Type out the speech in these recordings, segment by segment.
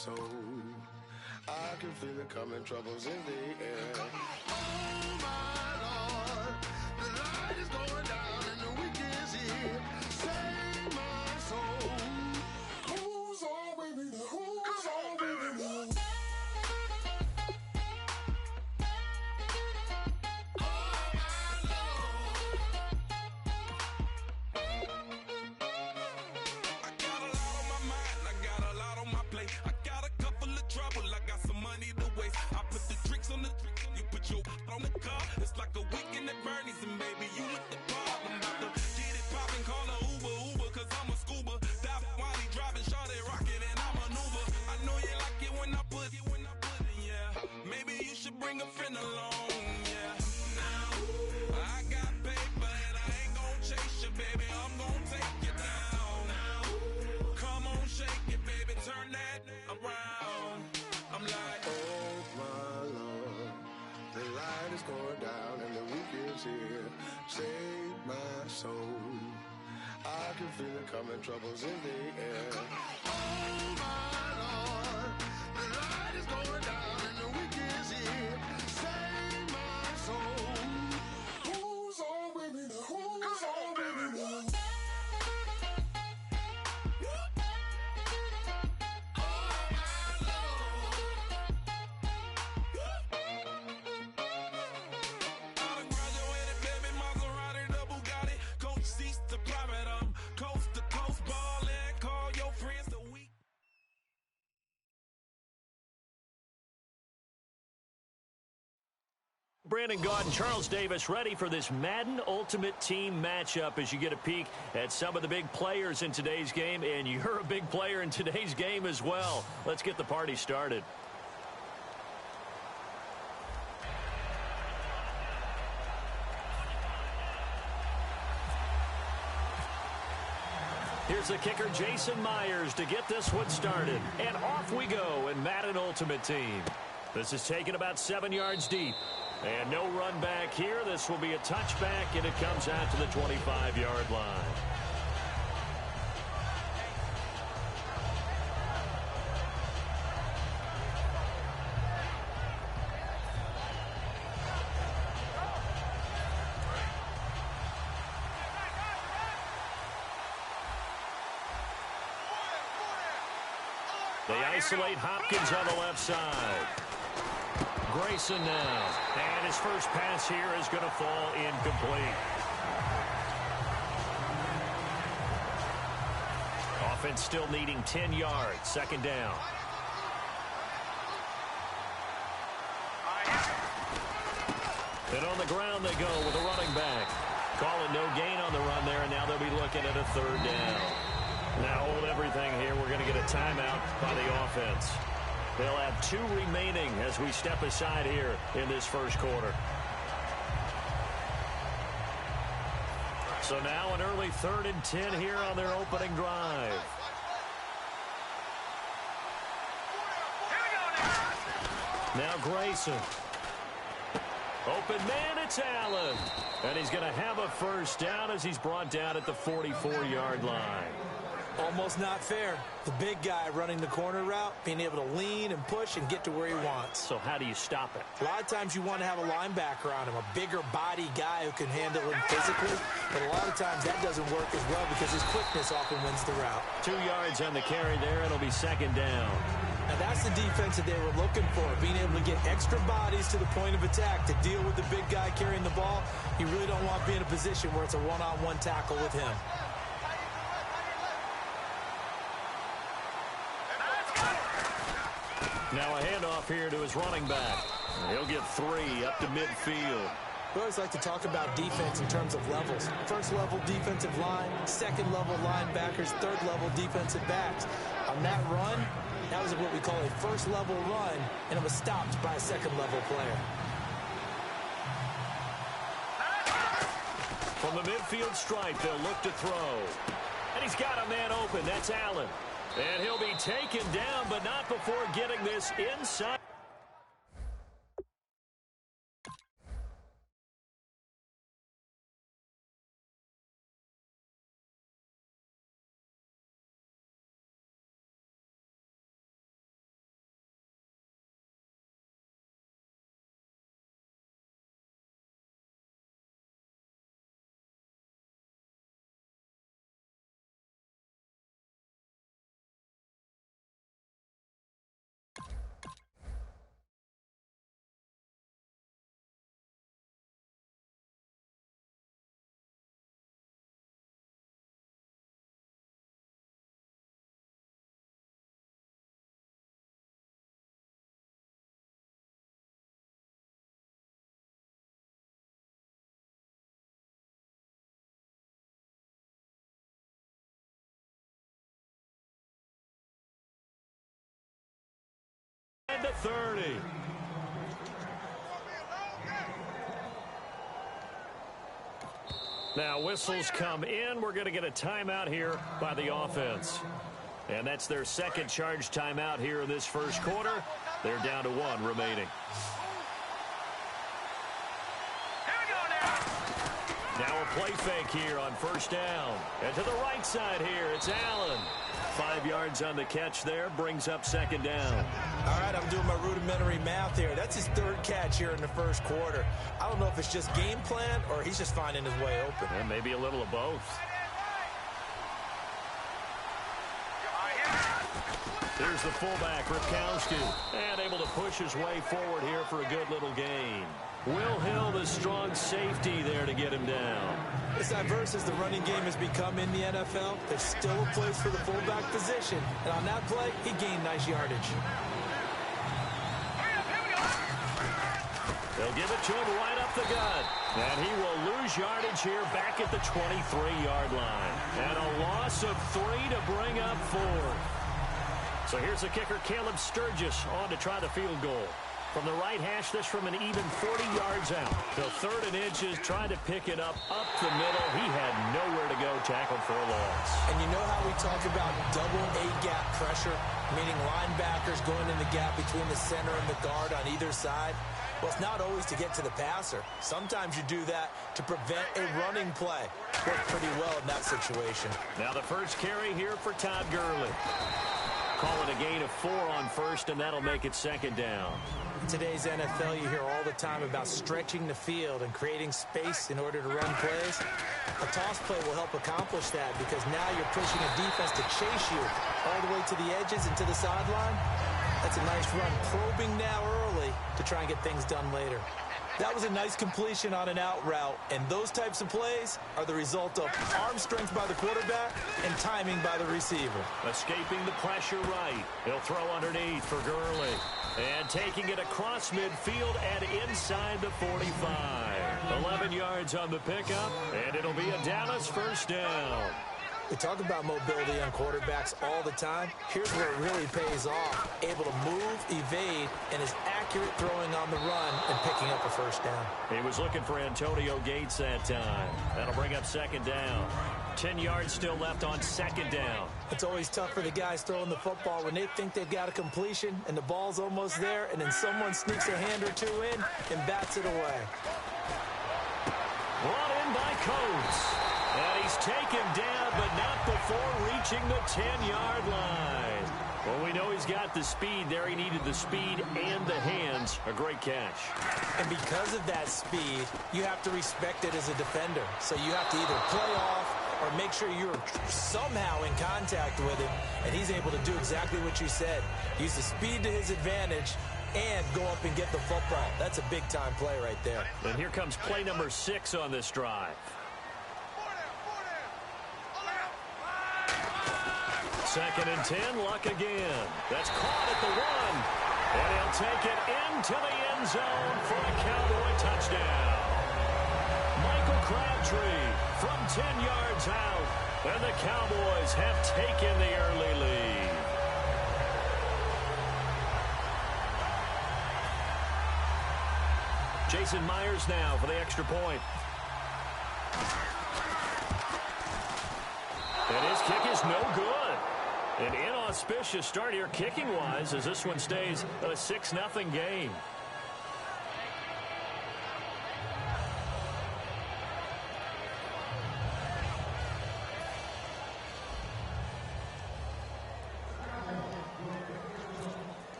soul. I can feel it coming, troubles in the air. Oh my Lord, the light is going down and the week is here. Save my soul. Who's all with me? Who's all with me? On the car, it's like a weekend at Bernie's, and baby, you look the part. I'm about to get it poppin', call a Uber, cause I'm a scuba. Dive while he driving, shawty rocket, and I maneuver. I know you like it when I put it, yeah. Maybe you should bring a friend along, yeah. Now, I got paper, and I ain't gon' chase you, baby, I'm gon' take you down. Now, come on, shake it, baby, turn that around. I'm like, oh my Lord, the light is going down and the week is here. Save my soul. I can feel it coming, troubles in the air. Oh my Lord, the light is going down and the week is here. Save my soul. Who's all with me? Who's all with me? Brandon Gaud and Charles Davis ready for this Madden Ultimate Team matchup as you get a peek at some of the big players in today's game, and you're a big player in today's game as well. Let's get the party started. Here's the kicker, Jason Myers, to get this one started. And off we go in Madden Ultimate Team. This is taken about 7 yards deep. And no run back here. This will be a touchback, and it comes out to the 25-yard line. They isolate Hopkins on the left side. Grayson now. And his first pass here is going to fall incomplete. Offense still needing 10 yards. Second down. And on the ground they go with a running back. Calling no gain on the run there, and now they'll be looking at a third down. Now hold everything here. We're going to get a timeout by the offense. They'll have 2 remaining as we step aside here in this first quarter. So now an early 3rd and 10 here on their opening drive. Now Grayson. Open man, it's Allen. And he's going to have a first down as he's brought down at the 44-yard line. Almost not fair. The big guy running the corner route, being able to lean and push and get to where he wants. So how do you stop it? A lot of times you want to have a linebacker on him, a bigger body guy who can handle him physically. But a lot of times that doesn't work as well because his quickness often wins the route. 2 yards on the carry there. It'll be second down. Now that's the defense that they were looking for, being able to get extra bodies to the point of attack to deal with the big guy carrying the ball. You really don't want to be in a position where it's a one-on-one tackle with him. Now a handoff here to his running back. He'll get 3 up to midfield. We always like to talk about defense in terms of levels. First level defensive line, second level linebackers, third level defensive backs. On that run, that was what we call a first level run, and it was stopped by a second level player. From the midfield stripe, they'll look to throw. And he's got a man open. That's Allen. And he'll be taken down, but not before getting this inside. into 30. Now whistles come in. We're going to get a timeout here by the offense. And that's their second charge timeout here in this first quarter. They're down to 1 remaining. Now a play fake here on first down. And to the right side here, it's Allen. 5 yards on the catch there, brings up second down. All right, I'm doing my rudimentary math here. That's his 3rd catch here in the first quarter. I don't know if it's just game plan or he's just finding his way open. And maybe a little of both. Here's the fullback, Ripkowski, and able to push his way forward here for a good little gain. Will Hill, the strong safety there to get him down. As diverse as the running game has become in the NFL, there's still a place for the fullback position. And on that play, he gained nice yardage. They'll give it to him right up the gut. And he will lose yardage here back at the 23-yard line. And a loss of 3 to bring up 4. So here's the kicker, Caleb Sturgis, on to try the field goal. From the right hash, this from an even 40 yards out. So 3rd and inches, trying to pick it up the middle. He had nowhere to go, tackled for a loss. And you know how we talk about double A-gap pressure, meaning linebackers going in the gap between the center and the guard on either side? Well, it's not always to get to the passer. Sometimes you do that to prevent a running play. Worked pretty well in that situation. Now the first carry here for Todd Gurley. Call it a gain of 4 on first, and that'll make it second down. In today's NFL, you hear all the time about stretching the field and creating space in order to run plays. A toss play will help accomplish that because now you're pushing a defense to chase you all the way to the edges and to the sideline. That's a nice run, probing now early to try and get things done later. That was a nice completion on an out route, and those types of plays are the result of arm strength by the quarterback and timing by the receiver. Escaping the pressure right. He'll throw underneath for Gurley. And taking it across midfield and inside the 45. 11 yards on the pickup, and it'll be a Dallas first down. We talk about mobility on quarterbacks all the time. Here's where it really pays off. Able to move, evade, and is accurate throwing on the run and picking up a first down. He was looking for Antonio Gates that time. That'll bring up second down. 10 yards still left on second down. It's always tough for the guys throwing the football when they think they've got a completion and the ball's almost there, and then someone sneaks a hand or two in and bats it away. Brought in by Coates. And he's taken down, but not before reaching the 10-yard line. Well, we know he's got the speed there. He needed the speed and the hands. A great catch. And because of that speed, you have to respect it as a defender. So you have to either play off or make sure you're somehow in contact with him. And he's able to do exactly what you said. Use the speed to his advantage and go up and get the football. That's a big-time play right there. And here comes play number 6 on this drive. Second and 10, Luck again. That's caught at the 1. And he'll take it into the end zone for a Cowboy touchdown. Michael Crabtree from 10 yards out. And the Cowboys have taken the early lead. Jason Myers now for the extra point. And his kick is no good. An inauspicious start here kicking-wise as this one stays a 6-0 game.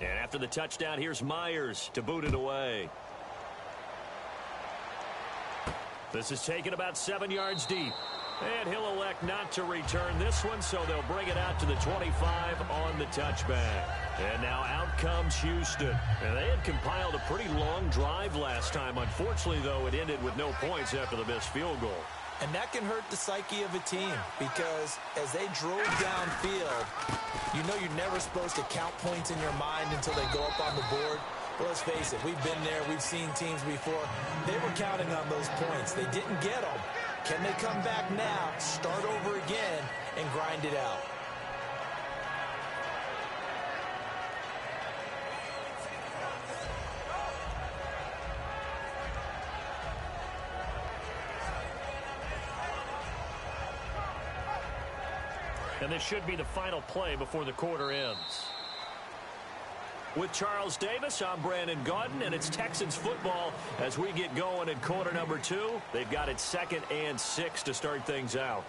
And after the touchdown, here's Myers to boot it away. This is taken about 7 yards deep. And he'll elect not to return this one, so they'll bring it out to the 25 on the touchback. And now out comes Houston. And they had compiled a pretty long drive last time. Unfortunately, though, it ended with no points after the missed field goal. And that can hurt the psyche of a team because as they drove downfield, you know you're never supposed to count points in your mind until they go up on the board. But let's face it, we've been there, we've seen teams before. They were counting on those points. They didn't get them, Can they come back now, start over again, and grind it out? And this should be the final play before the quarter ends. With Charles Davis, I'm Brandon Gaudin, and it's Texans football as we get going in quarter number 2. They've got it 2nd and 6 to start things out.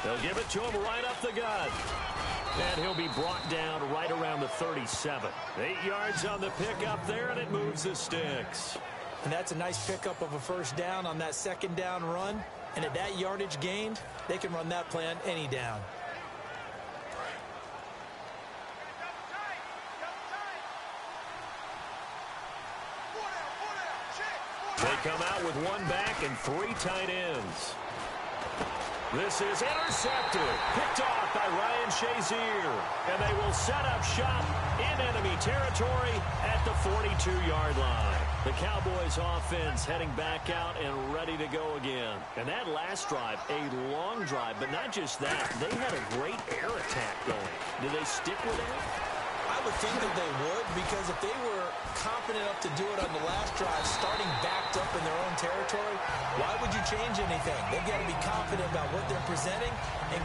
They'll give it to him right up the gut. And he'll be brought down right around the 37. 8 yards on the pickup there, and it moves the sticks. And that's a nice pickup of a first down on that second down run. And at that yardage gained, they can run that play on any down. They come out with 1 back and 3 tight ends. This is intercepted, picked off by Ryan Shazier, and they will set up shop in enemy territory at the 42-yard line. The Cowboys offense heading back out and ready to go again. And that last drive, a long drive, but not just that. They had a great air attack going. Did they stick with it? I would think that they would, because if they were confident enough to do it on the last drive, starting backed up in their own territory, why would you change anything? They've got to be confident about what they're presenting and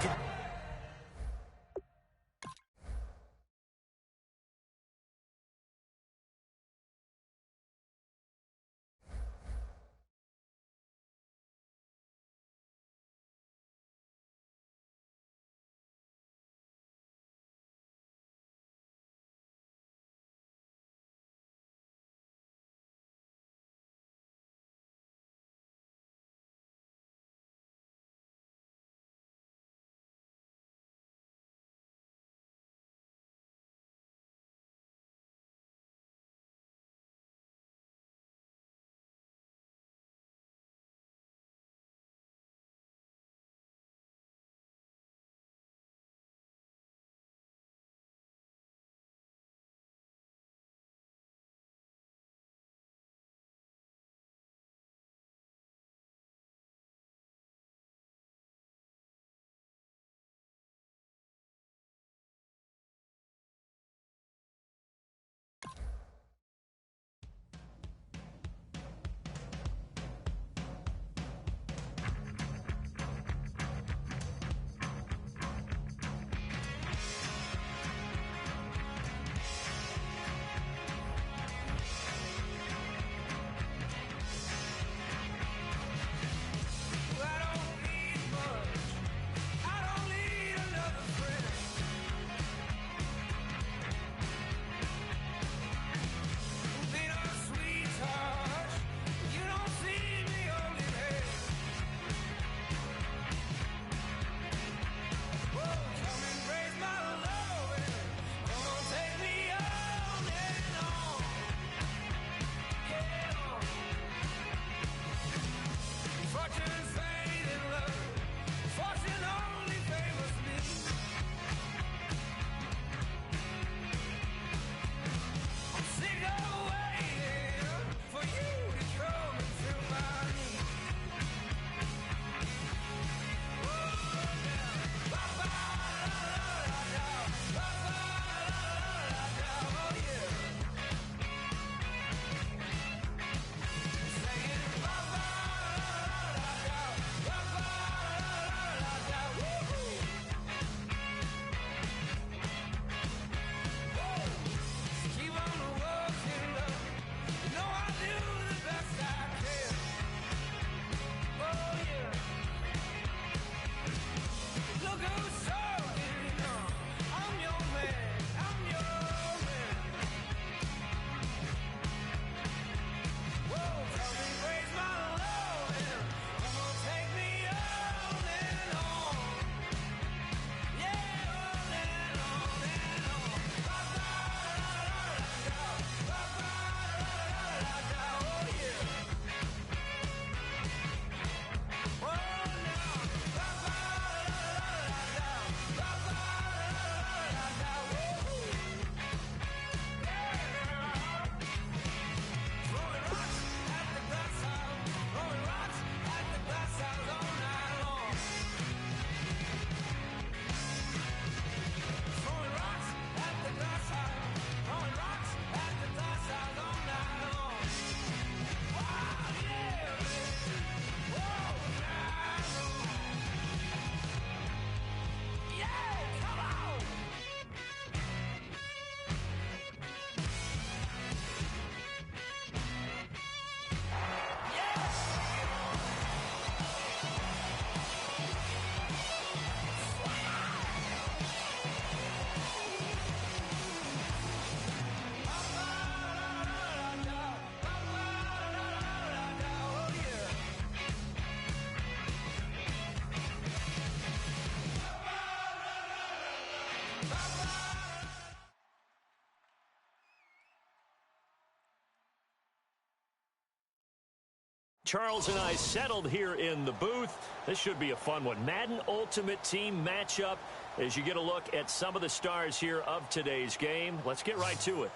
Charles and I settled here in the booth. This should be a fun one. Madden Ultimate Team matchup as you get a look at some of the stars here of today's game. Let's get right to it.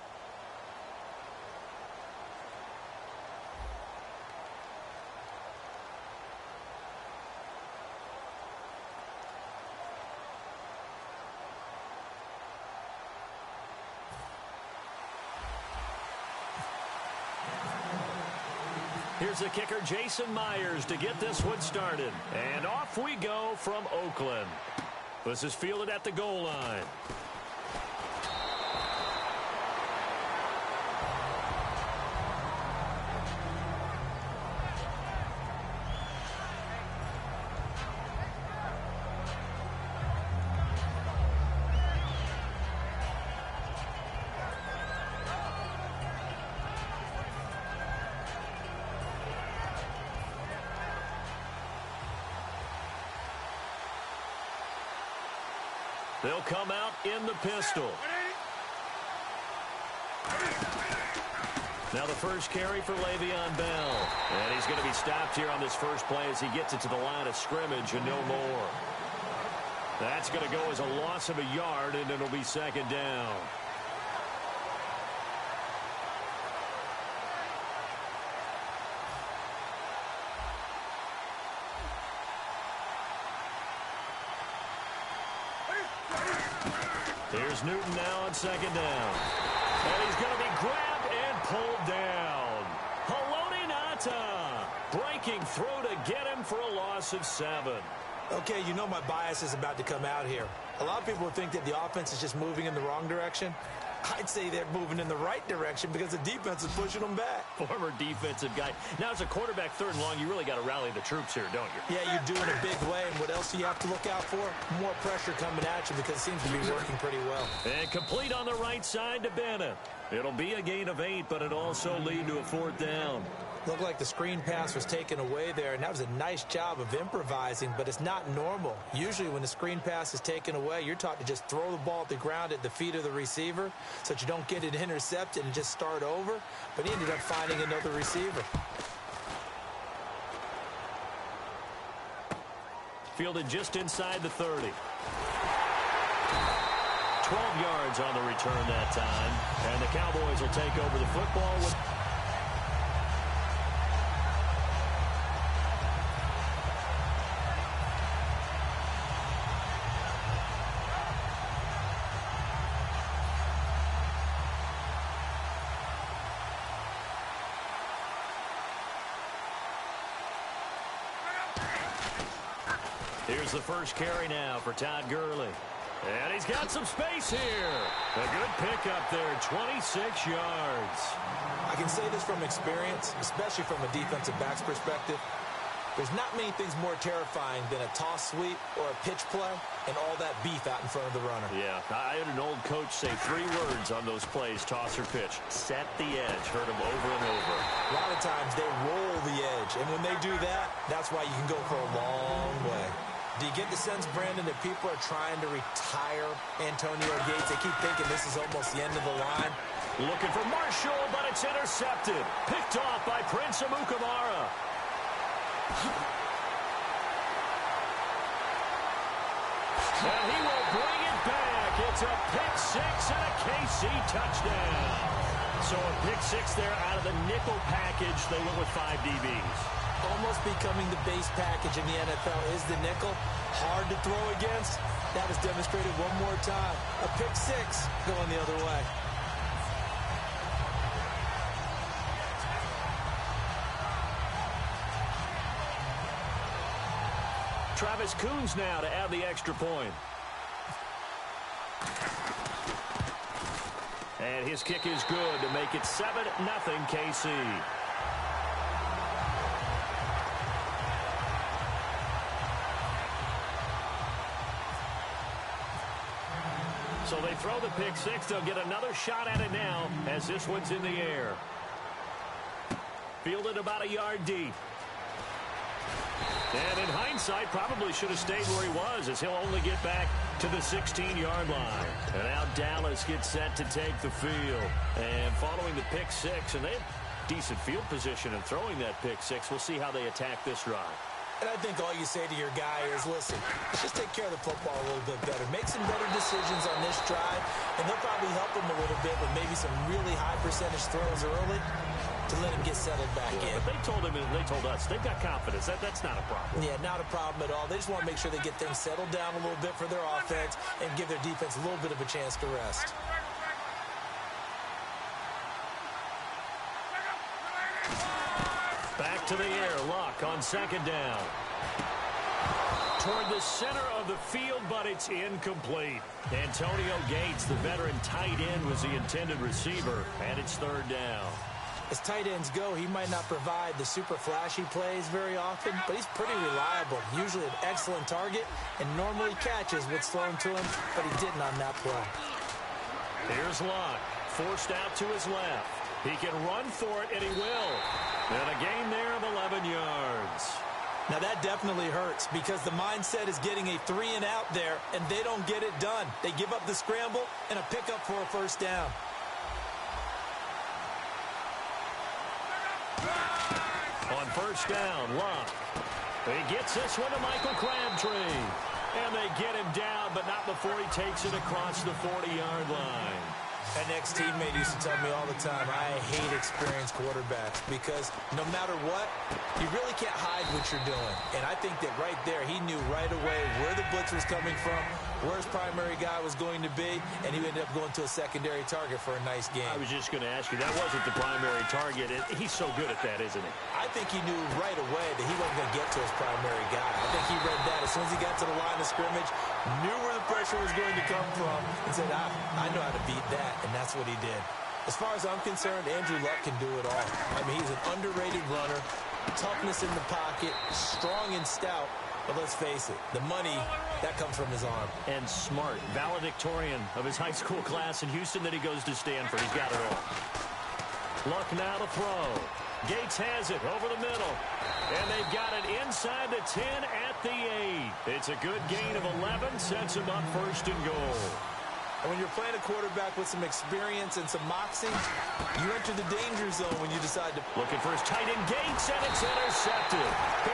Here's the kicker, Jason Myers, to get this one started. And off we go from Oakland. This is fielded at the goal line. They'll come out in the pistol. Now the first carry for Le'Veon Bell. And he's going to be stopped here on this first play as he gets it to the line of scrimmage and no more. That's going to go as a loss of a yard, and it'll be second down. Here's Newton now on second down. And he's going to be grabbed and pulled down. Haloti Ngata breaking through to get him for a loss of 7. Okay, you know my bias is about to come out here. A lot of people think that the offense is just moving in the wrong direction. I'd say they're moving in the right direction because the defense is pushing them back. Former defensive guy. Now, as a quarterback, third and long, you really got to rally the troops here, don't you? Yeah, you're doing a big way, and what else do you have to look out for? More pressure coming at you because it seems to be working pretty well. And complete on the right side to Bennett. It'll be a gain of 8, but it'll also lead to a fourth down. Looked like the screen pass was taken away there, and that was a nice job of improvising, but it's not normal. Usually when the screen pass is taken away, you're taught to just throw the ball at the ground at the feet of the receiver so that you don't get it intercepted and just start over, but he ended up finding another receiver. Fielded just inside the 30. 12 yards on the return that time, and the Cowboys will take over the football with... Here's the first carry now for Todd Gurley. And he's got some space here. A good pickup there, 26 yards. I can say this from experience, especially from a defensive back's perspective. There's not many things more terrifying than a toss sweep or a pitch play and all that beef out in front of the runner. Yeah, I had an old coach say 3 words on those plays, toss or pitch. Set the edge. Heard him over and over. A lot of times they roll the edge, and when they do that, that's why you can go for a long way. Do you get the sense, Brandon, that people are trying to retire Antonio Gates? They keep thinking this is almost the end of the line. Looking for Marshall, but it's intercepted. Picked off by Prince Amukamara. And he will bring it back. It's a pick 6 and a KC touchdown. So a pick 6 there out of the nickel package. They went with 5 DBs. Almost becoming the base package in the NFL is the nickel. Hard to throw against. That was demonstrated one more time. A pick 6 going the other way. Travis Coons now to add the extra point. And his kick is good to make it 7-0 KC. So they throw the pick 6. They'll get another shot at it now as this one's in the air. Fielded about a yard deep. And in hindsight, probably should have stayed where he was as he'll only get back to the 16-yard line. And now Dallas gets set to take the field. And following the pick 6, and decent field position and throwing that pick six. We'll see how they attack this drive. And I think all you say to your guy is, listen, just take care of the football a little bit better. Make some better decisions on this drive, and they'll probably help him a little bit with maybe some really high percentage throws early to let him get settled back in. But they told him and they told us they've got confidence. That's not a problem. Yeah, not a problem at all. They just want to make sure they get things settled down a little bit for their offense and give their defense a little bit of a chance to rest. Back to the air, Luck on second down. Toward the center of the field, but it's incomplete. Antonio Gates, the veteran tight end, was the intended receiver, and it's third down. As tight ends go, he might not provide the super flashy plays very often, but he's pretty reliable. Usually an excellent target and normally catches what's thrown to him, but he didn't on that play. Here's Luck, forced out to his left. He can run for it, and he will. And a gain there of 11 yards. Now that definitely hurts because the mindset is getting a 3-and-out there, and they don't get it done. They give up the scramble and a pickup for a first down. On first down, Luck. He gets this one to Michael Crabtree. And they get him down, but not before he takes it across the 40-yard line. An ex-teammate used to tell me all the time, I hate experienced quarterbacks because no matter what, you really can't hide what you're doing. And I think that right there, he knew right away where the blitz was coming from, where his primary guy was going to be, and he ended up going to a secondary target for a nice game. I was just going to ask you, that wasn't the primary target. He's so good at that, isn't he? I think he knew right away that he wasn't going to get to his primary guy. I think he read that as soon as he got to the line of scrimmage, knew where the pressure was going to come from, and said, I know how to beat that, and that's what he did. As far as I'm concerned, Andrew Luck can do it all. I mean, he's an underrated runner, toughness in the pocket, strong and stout, but let's face it, the money, that comes from his arm. And smart, valedictorian of his high school class in Houston that he goes to Stanford. He's got it all. Luck now to throw. Gates has it over the middle. And they've got it inside the 10 at the 8. It's a good gain of 11, sets him up first and goal. And when you're playing a quarterback with some experience and some moxie, you enter the danger zone when you decide to... Looking for his tight end Gates, and it's intercepted.